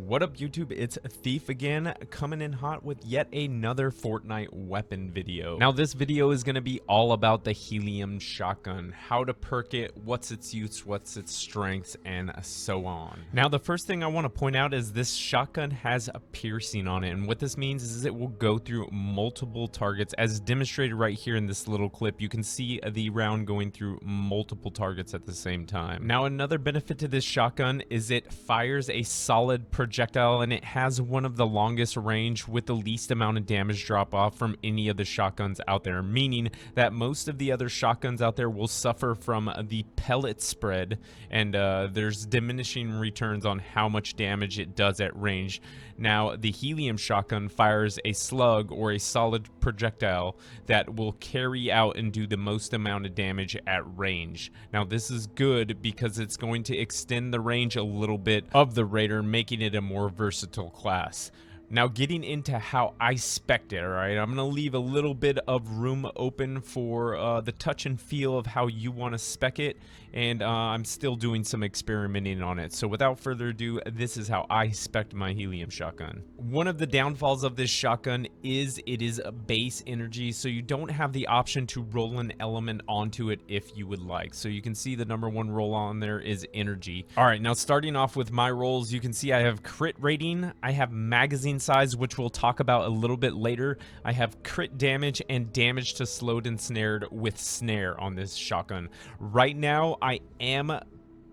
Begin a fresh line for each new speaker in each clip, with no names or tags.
What up YouTube, it's Thief again, coming in hot with yet another Fortnite weapon video. Now this video is going to be all about the Helium shotgun, how to perk it, what's its use, what's its strengths, and so on. Now the first thing I want to point out is this shotgun has a piercing on it, and what this means is it will go through multiple targets, as demonstrated right here in this little clip. You can see the round going through multiple targets at the same time. Now another benefit to this shotgun is it fires a solid projectile, and it has one of the longest range with the least amount of damage drop off from any of the shotguns out there, meaning that most of the other shotguns out there will suffer from the pellet spread, and there's diminishing returns on how much damage it does at range. Now the Helium shotgun fires a slug or a solid projectile that will carry out and do the most amount of damage at range. Now this is good because it's going to extend the range a little bit of the Raider, making it a more versatile class. Now getting into how I spec it, alright, I'm going to leave a little bit of room open for the touch and feel of how you want to spec it, and I'm still doing some experimenting on it. So without further ado, this is how I spec my Helium shotgun. One of the downfalls of this shotgun is it is a base energy, so you don't have the option to roll an element onto it if you would like. So you can see the number one roll on there is energy. Alright, now starting off with my rolls, you can see I have crit rating, I have magazine size, which we'll talk about a little bit later. I have crit damage and damage to slowed and snared with snare on this shotgun. Right now I am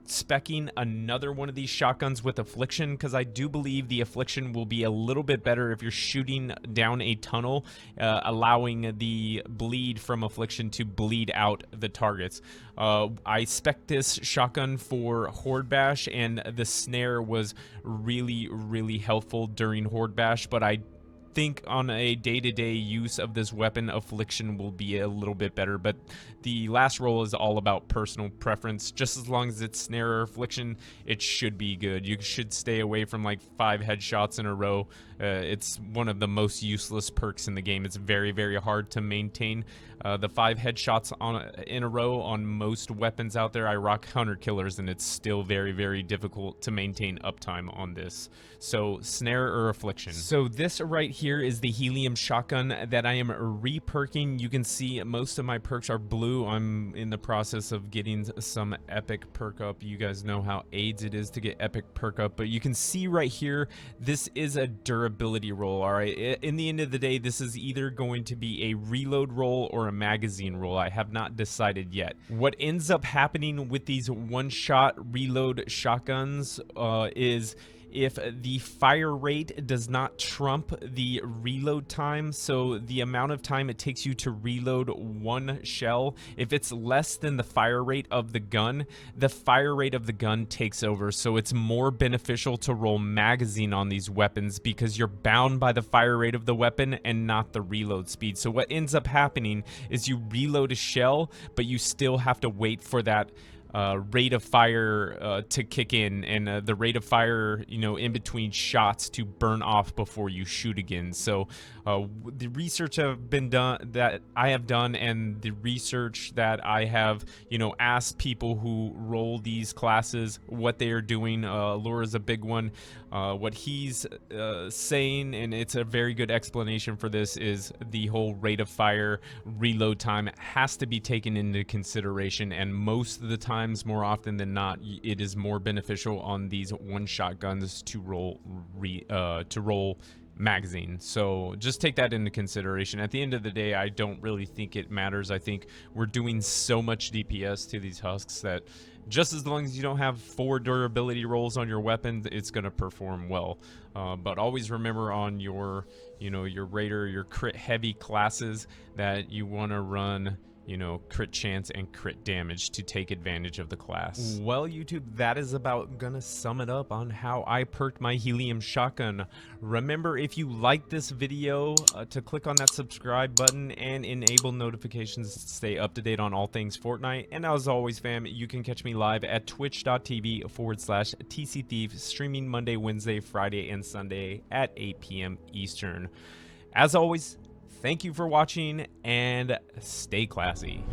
specking another one of these shotguns with affliction, because I do believe the affliction will be a little bit better if you're shooting down a tunnel, allowing the bleed from affliction to bleed out the targets. I spec this shotgun for Horde Bash, and the snare was really helpful during Horde Bash, but I think on a day-to-day use of this weapon, affliction will be a little bit better. But the last roll is all about personal preference. Just as long as it's snare or affliction, it should be good. You should stay away from like 5 headshots in a row. It's one of the most useless perks in the game. It's very hard to maintain the 5 headshots in a row on most weapons out there. I rock hunter killers, and it's still very difficult to maintain uptime on this. So snare or affliction. So this right here is the Helium shotgun that I am re-perking. You can see most of my perks are blue. I'm in the process of getting some epic perk up. You guys know how AIDS it is to get epic perk up, but you can see right here, this is a durability roll. All right, in the end of the day, this is either going to be a reload roll or a magazine roll. I have not decided yet. What ends up happening with these one-shot reload shotguns is if the fire rate does not trump the reload time, so the amount of time it takes you to reload one shell, if it's less than the fire rate of the gun takes over. So it's more beneficial to roll magazine on these weapons because you're bound by the fire rate of the weapon and not the reload speed. So what ends up happening is you reload a shell, but you still have to wait for that rate of fire to kick in, and the rate of fire, you know, in between shots to burn off before you shoot again. So the research that I have done, and the research that I have, you know, asked people who roll these classes what they are doing. Laura's a big one. What he's saying, and it's a very good explanation for this, is the whole rate of fire reload time has to be taken into consideration, and most of the time, more often than not, it is more beneficial on these one-shot guns to roll magazine. So just take that into consideration. At the end of the day, I don't really think it matters. I think we're doing so much DPS to these husks that just as long as you don't have 4 durability rolls on your weapon, it's going to perform well. But always remember on your, you know, your Raider, your crit heavy classes, that you want to run, you know, crit chance and crit damage to take advantage of the class. Well, YouTube, that is about gonna sum it up on how I perked my Helium shotgun. Remember, if you like this video, to click on that subscribe button and enable notifications to stay up to date on all things Fortnite. And as always, fam, you can catch me live at twitch.tv/TCThief, streaming Monday, Wednesday, Friday, and Sunday at 8 p.m. Eastern. As always, thank you for watching, and stay classy.